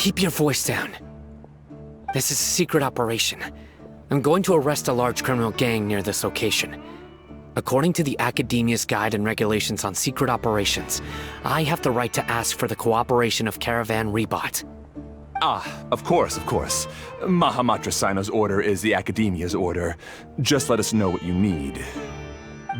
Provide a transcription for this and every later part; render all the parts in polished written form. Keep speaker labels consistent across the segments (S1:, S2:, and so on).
S1: Keep your voice down. This is a secret operation. I'm going to arrest a large criminal gang near this location. According to the Academia's Guide and Regulations on Secret Operations, I have the right to ask for the cooperation of Caravan Ribat.
S2: Of course. Mahamatra Cyno's order is the Academia's order. Just let us know what you need.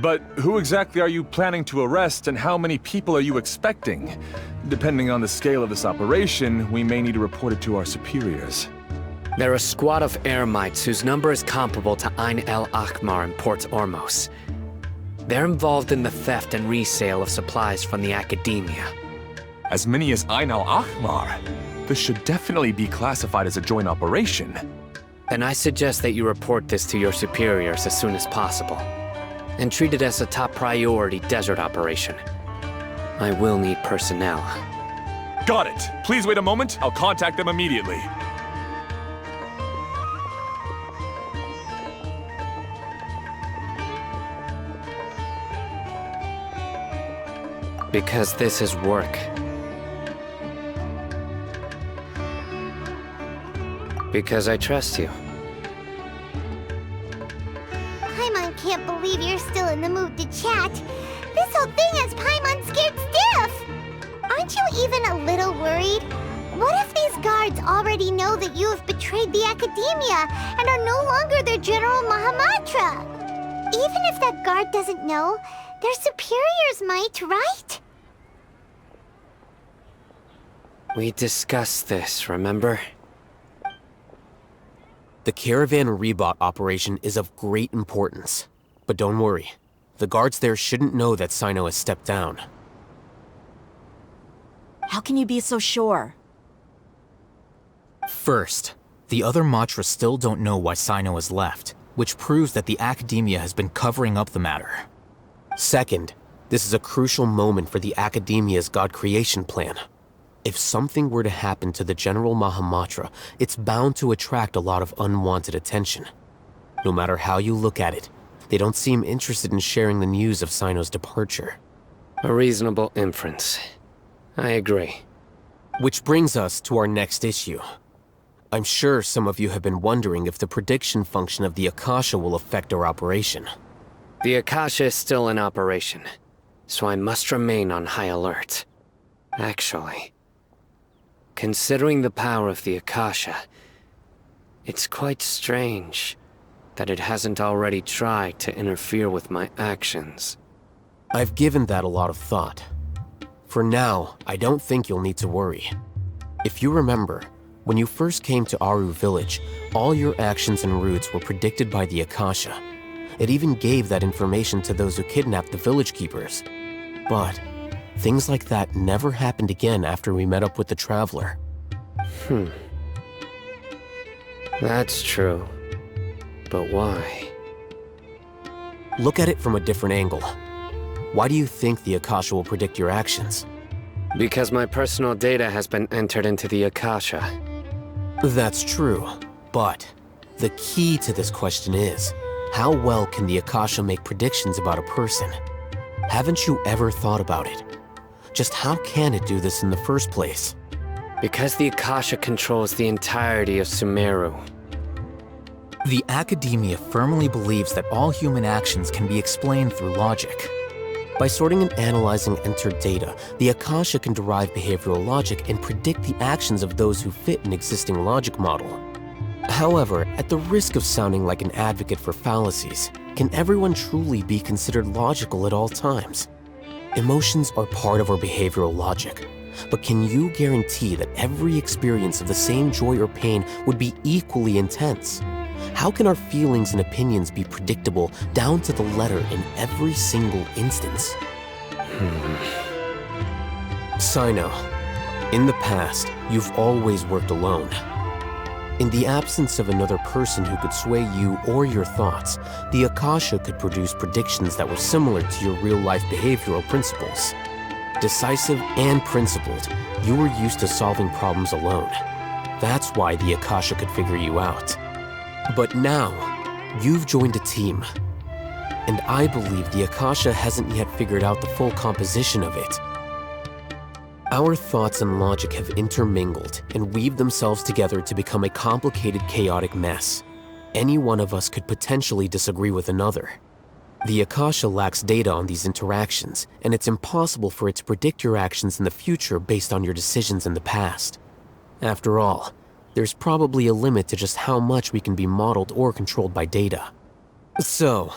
S2: But who exactly are you planning to arrest, and how many people are you expecting? Depending on the scale of this operation, we may need to report it to our superiors.
S1: They're a squad of Eremites whose number is comparable to Ain el Akhmar in Port Ormos. They're involved in the theft and resale of supplies from the Academia.
S2: As many as Ain el Akhmar? This should definitely be classified as a joint operation.
S1: Then I suggest that you report this to your superiors as soon as possible, and treat it as a top priority desert operation. I will need personnel.
S2: Got it. Please wait a moment. I'll contact them immediately.
S1: Because this is work. Because I trust you.
S3: Paimon can't believe you're still in the mood to chat. This whole thing has Paimon scared stiff! Aren't you even a little worried? What if these guards already know that you have betrayed the Academia and are no longer their General Mahamatra? Even if that guard doesn't know, their superiors might, right?
S1: We discussed this, remember?
S4: The Caravan Ribat operation is of great importance. But don't worry, the guards there shouldn't know that Cyno has stepped down.
S5: How can you be so sure?
S6: First, the other Matra still don't know why Cyno has left, which proves that the Academia has been covering up the matter.
S4: Second, this is a crucial moment for the Academia's God creation plan. If something were to happen to the General Mahamatra, it's bound to attract a lot of unwanted attention. No matter how you look at it, they don't seem interested in sharing the news of Cyno's departure.
S1: A reasonable inference. I agree.
S4: Which brings us to our next issue. I'm sure some of you have been wondering if the prediction function of the Akasha will affect our operation.
S1: The Akasha is still in operation, so I must remain on high alert. Actually, considering the power of the Akasha, it's quite strange that it hasn't already tried to interfere with my actions.
S4: I've given that a lot of thought. For now, I don't think you'll need to worry. If you remember, when you first came to Aru village, all your actions and routes were predicted by the Akasha. It even gave that information to those who kidnapped the village keepers. But things like that never happened again after we met up with the Traveler.
S1: That's true. But why?
S4: Look at it from a different angle. Why do you think the Akasha will predict your actions?
S1: Because my personal data has been entered into the Akasha.
S4: That's true, but the key to this question is, how well can the Akasha make predictions about a person? Haven't you ever thought about it? Just how can it do this in the first place?
S1: Because the Akasha controls the entirety of Sumeru.
S6: The Academia firmly believes that all human actions can be explained through logic.
S4: By sorting and analyzing entered data, the Akasha can derive behavioral logic and predict the actions of those who fit an existing logic model. However, at the risk of sounding like an advocate for fallacies, can everyone truly be considered logical at all times? Emotions are part of our behavioral logic, but can you guarantee that every experience of the same joy or pain would be equally intense? How can our feelings and opinions be predictable down to the letter in every single instance? Cyno, in the past, you've always worked alone. In the absence of another person who could sway you or your thoughts, the Akasha could produce predictions that were similar to your real-life behavioral principles. Decisive and principled, you were used to solving problems alone. That's why the Akasha could figure you out. But now, you've joined a team. And I believe the Akasha hasn't yet figured out the full composition of it. Our thoughts and logic have intermingled and weaved themselves together to become a complicated, chaotic mess. Any one of us could potentially disagree with another. The Akasha lacks data on these interactions, and it's impossible for it to predict your actions in the future based on your decisions in the past. After all, there's probably a limit to just how much we can be modeled or controlled by data. So,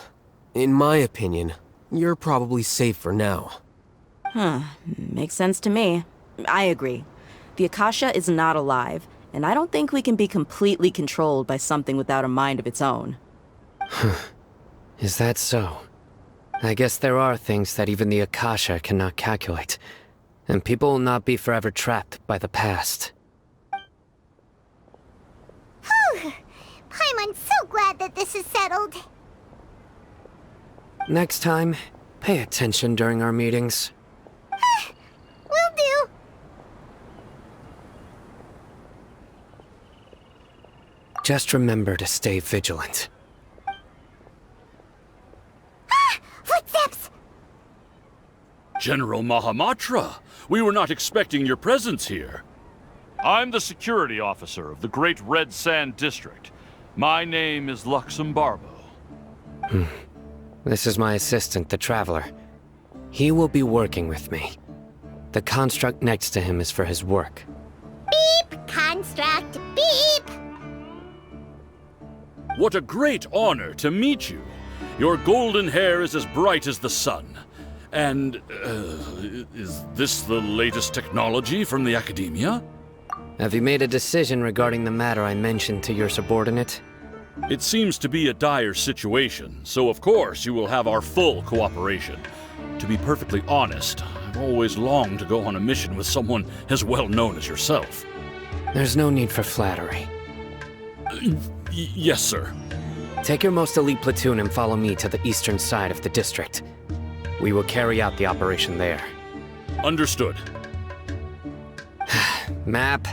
S4: in my opinion, you're probably safe for now.
S5: Makes sense to me. I agree. The Akasha is not alive, and I don't think we can be completely controlled by something without a mind of its own.
S1: Is that so? I guess there are things that even the Akasha cannot calculate, and people will not be forever trapped by the past.
S3: Whew! Paimon's so glad that this is settled.
S1: Next time, pay attention during our meetings.
S3: Will do.
S1: Just remember to stay vigilant.
S3: Footsteps!
S7: General Matra, we were not expecting your presence here. I'm the security officer of the Great Red Sand District. My name is Luxembarbo.
S1: This is my assistant, the Traveler. He will be working with me. The construct next to him is for his work.
S3: Beep! Construct! Beep!
S7: What a great honor to meet you. Your golden hair is as bright as the sun. And, is this the latest technology from the Academia?
S1: Have you made a decision regarding the matter I mentioned to your subordinate?
S7: It seems to be a dire situation, so of course you will have our full cooperation. To be perfectly honest, I've always longed to go on a mission with someone as well known as yourself.
S1: There's no need for flattery.
S7: Yes, sir.
S1: Take your most elite platoon and follow me to the eastern side of the district. We will carry out the operation there.
S7: Understood.
S1: Map.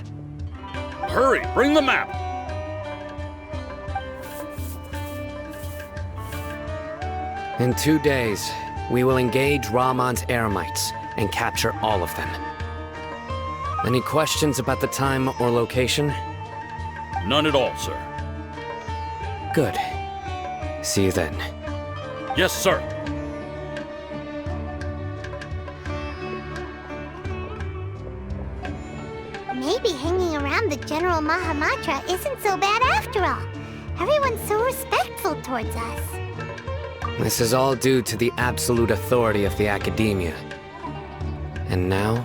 S7: Hurry, bring the map!
S1: In 2 days, we will engage Rahman's Eremites and capture all of them. Any questions about the time or location?
S7: None at all, sir.
S1: Good. See you then.
S7: Yes, sir.
S3: Maybe hanging around the General Mahamatra isn't so bad after all. Everyone's so respectful towards us.
S1: This is all due to the absolute authority of the Academia. And now,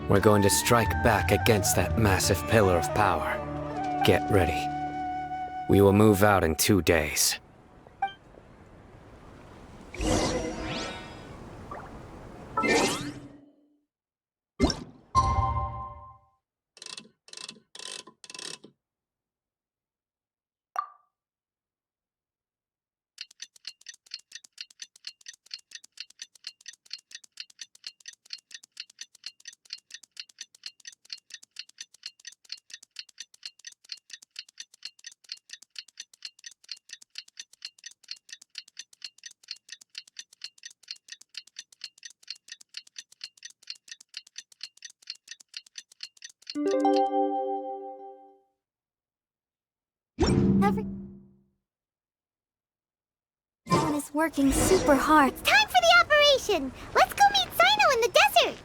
S1: we're going to strike back against that massive pillar of power. Get ready. We will move out in 2 days.
S3: Everyone is working super hard. It's time for the operation! Let's go meet Cyno in the desert!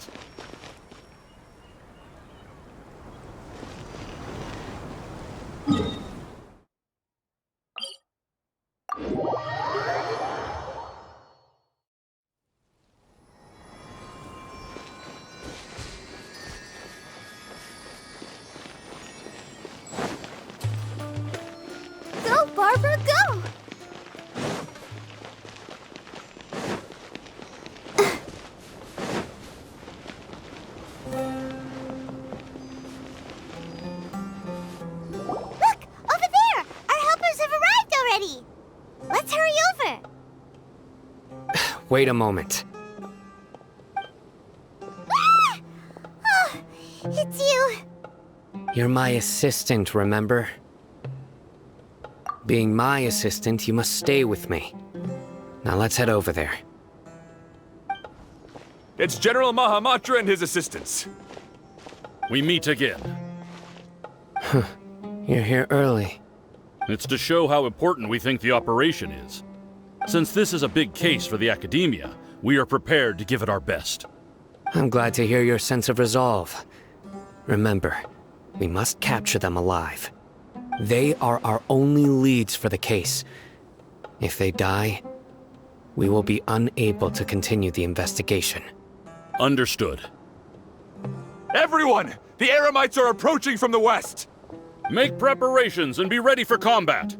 S3: Go, Barbara, go! Look! Over there! Our helpers have arrived already! Let's hurry over!
S1: Wait a moment.
S3: Ah! Oh, it's you!
S1: You're my assistant, remember? Being my assistant, you must stay with me. Now let's head over there.
S2: It's General Mahamatra and his assistants.
S7: We meet again.
S1: You're here early.
S7: It's to show how important we think the operation is. Since this is a big case for the Academia, we are prepared to give it our best.
S1: I'm glad to hear your sense of resolve. Remember, we must capture them alive. They are our only leads for the case. If they die, we will be unable to continue the investigation.
S7: Understood.
S2: Everyone! The Eremites are approaching from the west!
S7: Make preparations and be ready for combat.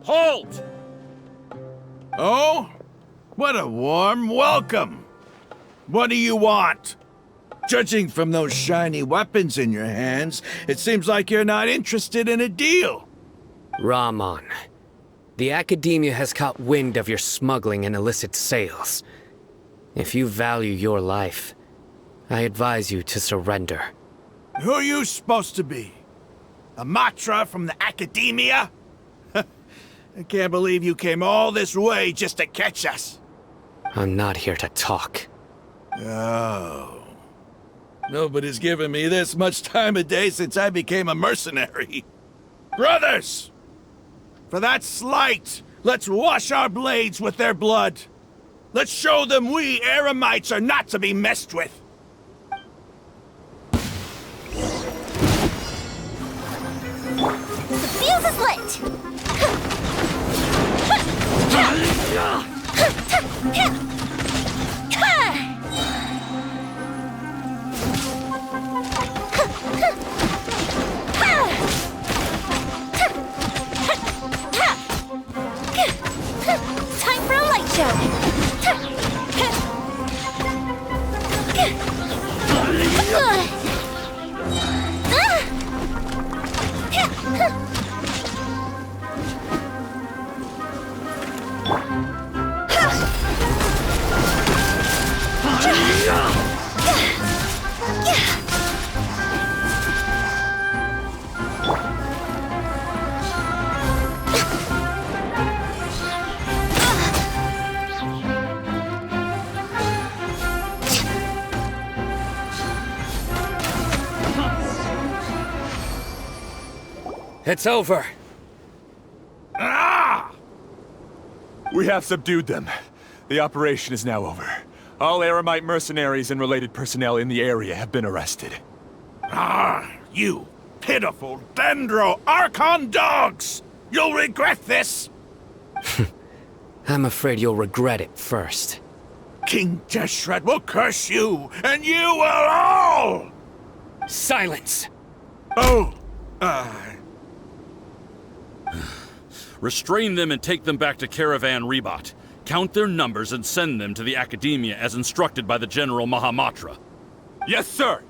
S7: Halt!
S8: Oh? What a warm welcome! What do you want? Judging from those shiny weapons in your hands, it seems like you're not interested in a deal.
S1: Rahman, the Academia has caught wind of your smuggling and illicit sales. If you value your life, I advise you to surrender.
S8: Who are you supposed to be? A Matra from the Academia? I can't believe you came all this way just to catch us.
S1: I'm not here to talk.
S8: Oh. Nobody's given me this much time of day since I became a mercenary. Brothers! For that slight, let's wash our blades with their blood. Let's show them we Eremites are not to be messed with.
S3: The fuse is lit! Time for a light show!
S1: It's over.
S2: We have subdued them. The operation is now over. All Eremite mercenaries and related personnel in the area have been arrested.
S8: You pitiful Dendro Archon dogs! You'll regret this!
S1: I'm afraid you'll regret it first.
S8: King Deshret will curse you, and you will all!
S1: Silence!
S8: Oh,
S7: Restrain them and take them back to Caravan Ribat. Count their numbers and send them to the Academia as instructed by the General Mahamatra.
S2: Yes, sir!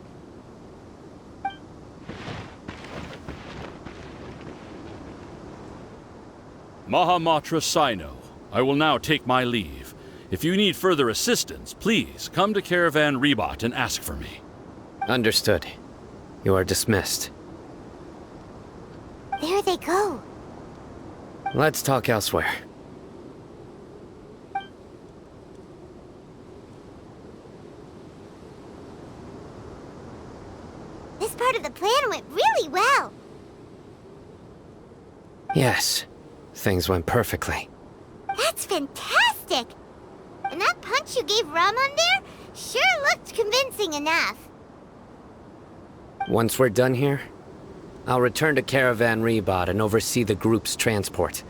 S7: Mahamatra Cyno, I will now take my leave. If you need further assistance, please come to Caravan Ribat and ask for me.
S1: Understood. You are dismissed.
S3: There they go.
S1: Let's talk elsewhere.
S3: This part of the plan went really well.
S1: Yes, things went perfectly.
S3: That's fantastic! And that punch you gave Rahman there sure looked convincing enough.
S1: Once we're done here, I'll return to Caravan Ribat and oversee the group's transport.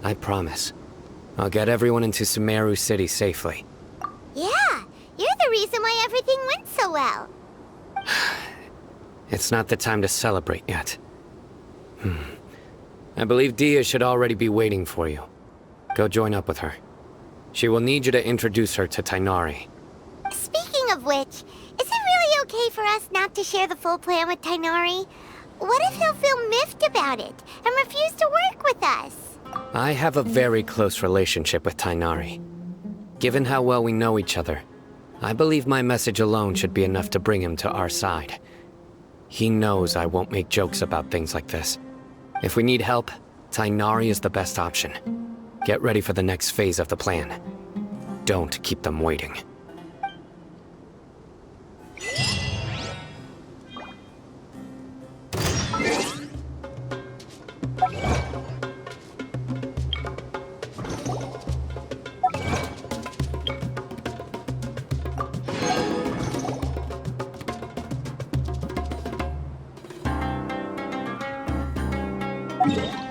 S1: I promise. I'll get everyone into Sumeru City safely.
S3: Yeah, you're the reason why everything went so well.
S1: It's not the time to celebrate yet. I believe Dia should already be waiting for you. Go join up with her. She will need you to introduce her to Tainari.
S3: Speaking of which, is it really okay for us not to share the full plan with Tainari? What if he'll feel miffed about it and refuse to work with us?
S1: I have a very close relationship with Tainari. Given how well we know each other, I believe my message alone should be enough to bring him to our side. He knows I won't make jokes about things like this. If we need help, Tainari is the best option. Get ready for the next phase of the plan. Don't keep them waiting.
S3: Yeah.